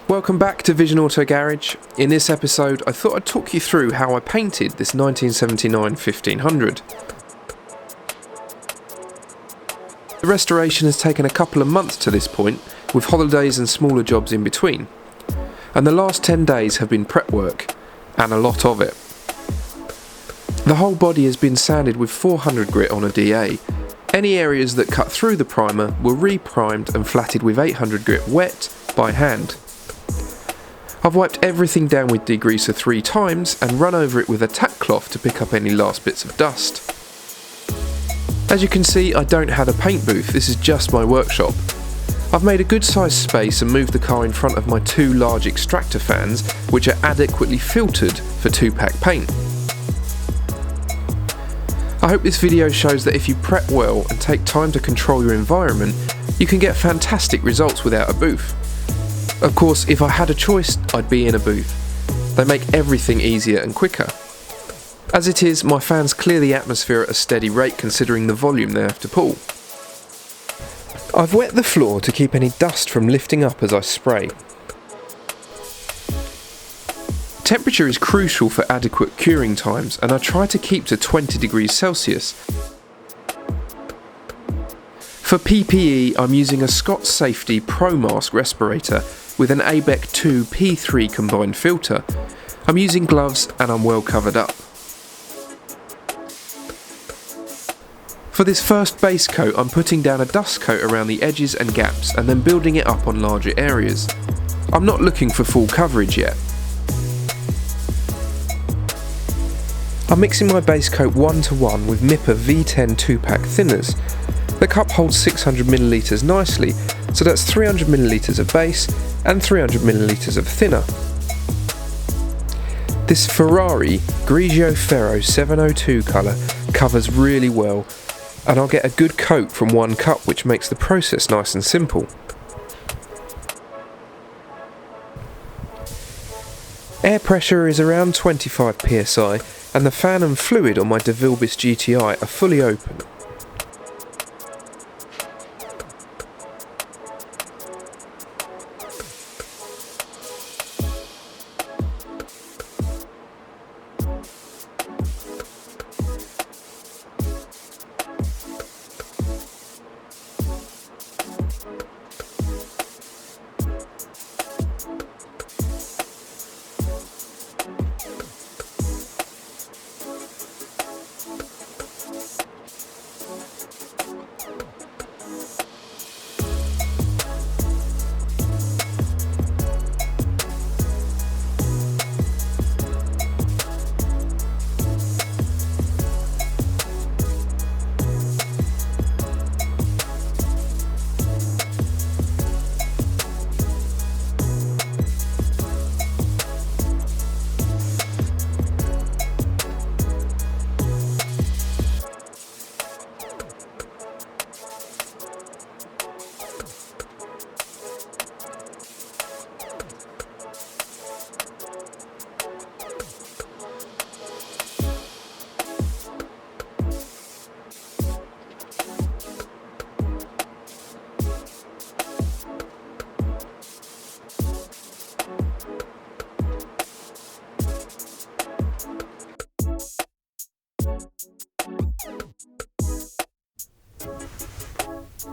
Welcome back to Vision Auto Garage. In this episode I thought I'd talk you through how I painted this 1979 1500. The restoration has taken a couple of months to this point, with holidays and smaller jobs in between. And the last 10 days have been prep work, and a lot of it. The whole body has been sanded with 400 grit on a DA. Any areas that cut through the primer were re-primed and flatted with 800 grit wet by hand. I've wiped everything down with degreaser 3 times and run over it with a tack cloth to pick up any last bits of dust. As you can see, I don't have a paint booth, this is just my workshop. I've made a good sized space and moved the car in front of my 2 large extractor fans, which are adequately filtered for 2-pack paint. I hope this video shows that if you prep well and take time to control your environment, you can get fantastic results without a booth. Of course, if I had a choice, I'd be in a booth. They make everything easier and quicker. As it is, my fans clear the atmosphere at a steady rate considering the volume they have to pull. I've wet the floor to keep any dust from lifting up as I spray. Temperature is crucial for adequate curing times, and I try to keep to 20 degrees Celsius. For PPE, I'm using a Scott Safety Pro Mask respirator with an ABEC 2 P3 combined filter. I'm using gloves and I'm well covered up. For this first base coat, I'm putting down a dust coat around the edges and gaps and then building it up on larger areas. I'm not looking for full coverage yet. I'm mixing my base coat 1:1 with MIPA V10 2-pack thinners. The cup holds 600ml nicely, so that's 300ml of base and 300ml of thinner. This Ferrari Grigio Ferro 702 colour covers really well, and I'll get a good coat from one cup, which makes the process nice and simple. Air pressure is around 25 psi, and the fan and fluid on my DeVilbiss GTI are fully open.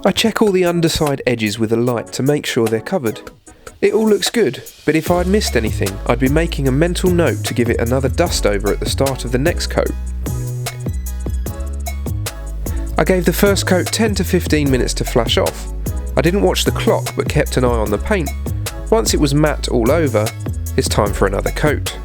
I check all the underside edges with a light to make sure they're covered. It all looks good, but if I'd missed anything, I'd be making a mental note to give it another dust over at the start of the next coat. I gave the first coat 10 to 15 minutes to flash off. I didn't watch the clock but kept an eye on the paint. Once it was matte all over, it's time for another coat.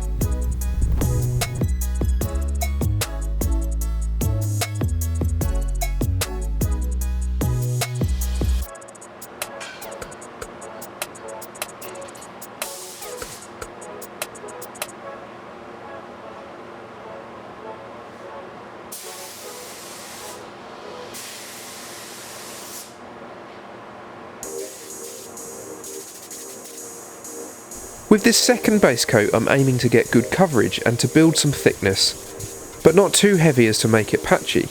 With this second base coat, I'm aiming to get good coverage and to build some thickness, but not too heavy as to make it patchy.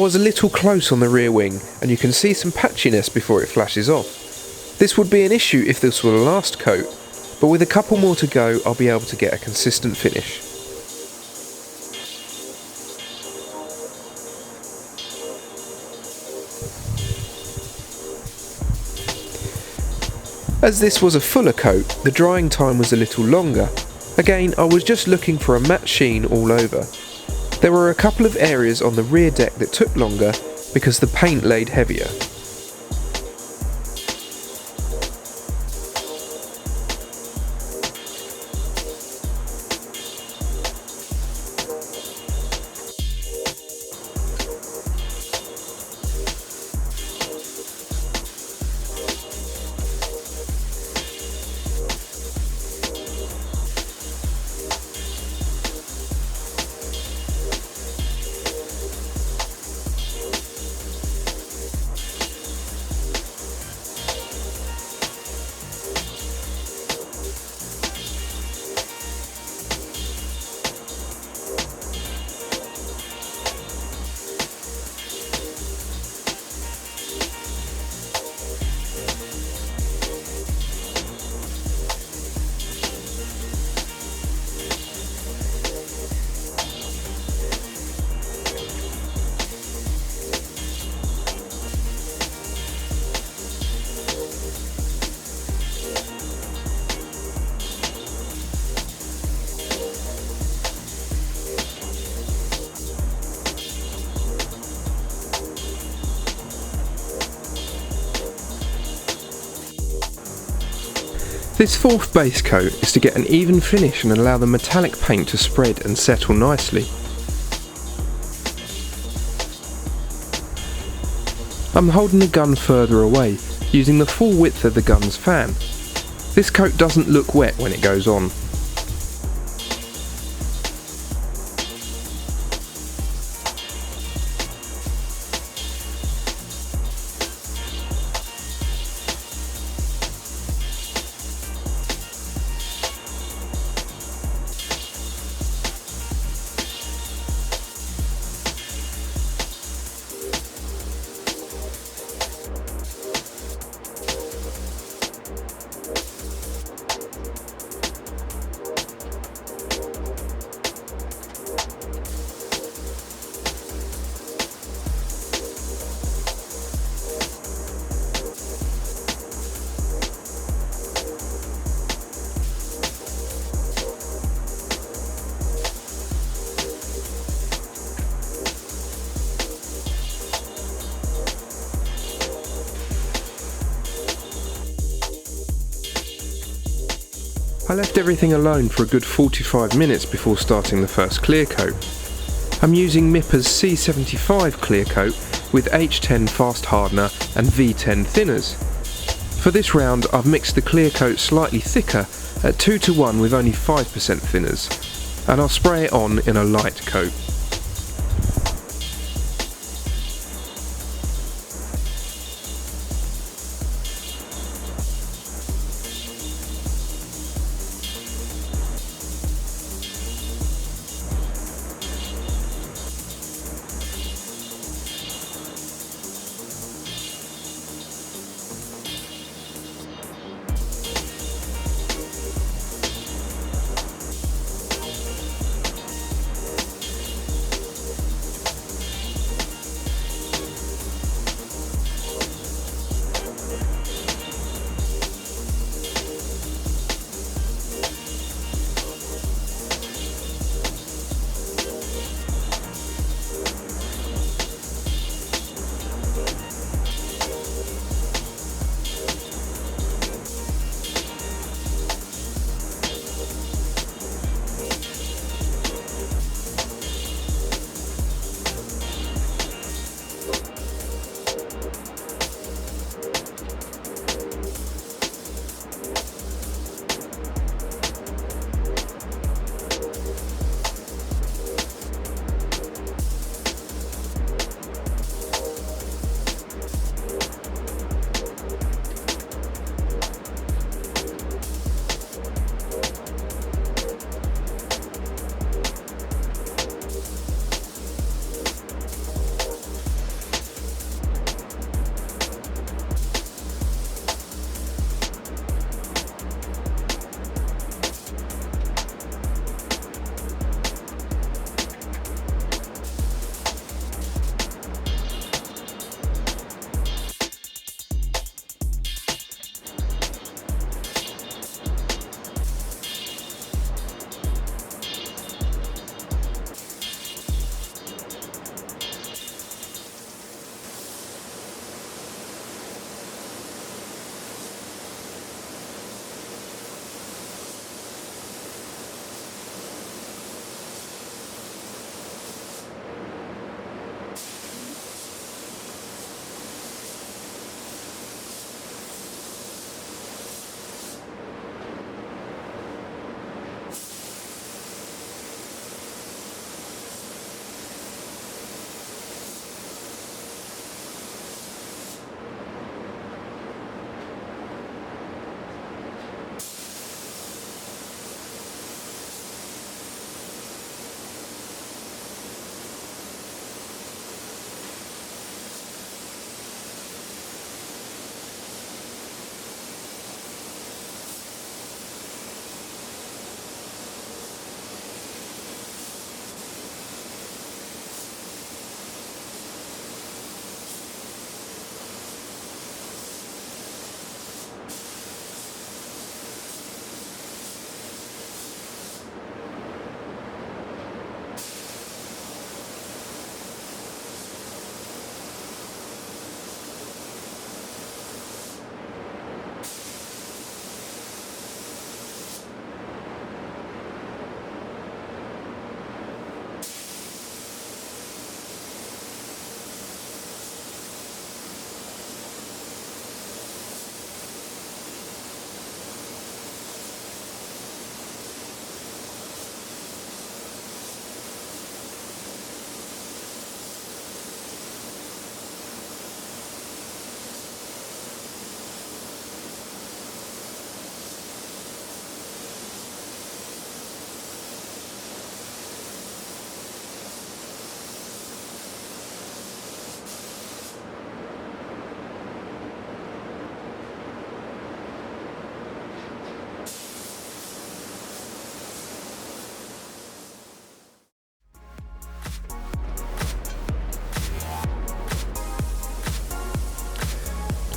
was a little close on the rear wing, and you can see some patchiness before it flashes off. This would be an issue if this were the last coat, but with a couple more to go I'll be able to get a consistent finish. As this was a fuller coat, the drying time was a little longer. Again, I was just looking for a matte sheen all over. There were a couple of areas on the rear deck that took longer because the paint laid heavier. This fourth base coat is to get an even finish and allow the metallic paint to spread and settle nicely. I'm holding the gun further away, using the full width of the gun's fan. This coat doesn't look wet when it goes on. I left everything alone for a good 45 minutes before starting the first clear coat. I'm using Mippa's C75 clear coat with H10 fast hardener and V10 thinners. For this round I've mixed the clear coat slightly thicker at 2:1 with only 5% thinners, and I'll spray it on in a light coat.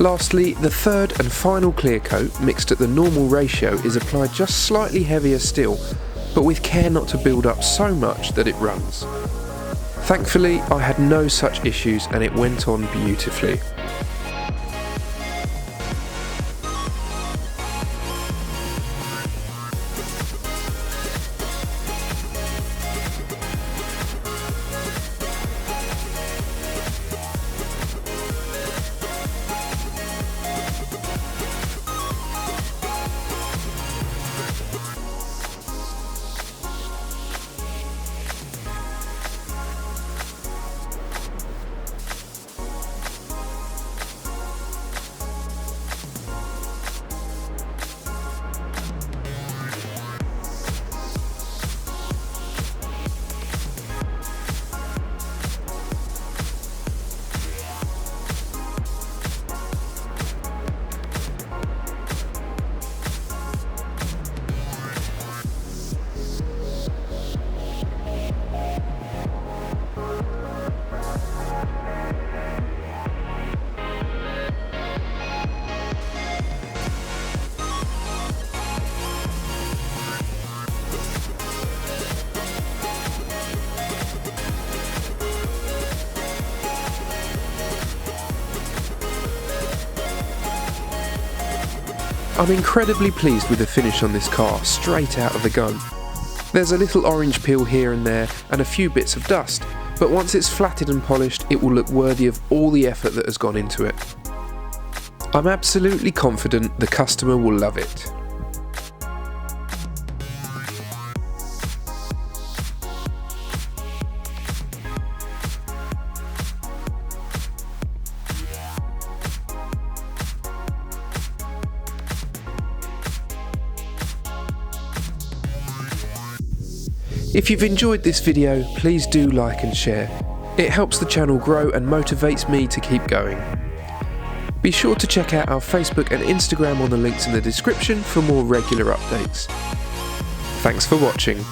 Lastly, the third and final clear coat, mixed at the normal ratio, is applied just slightly heavier still, but with care not to build up so much that it runs. Thankfully, I had no such issues and it went on beautifully. I'm incredibly pleased with the finish on this car, straight out of the gun. There's a little orange peel here and there and a few bits of dust, but once it's flatted and polished it will look worthy of all the effort that has gone into it. I'm absolutely confident the customer will love it. If you've enjoyed this video, please do like and share. It helps the channel grow and motivates me to keep going. Be sure to check out our Facebook and Instagram on the links in the description for more regular updates. Thanks for watching.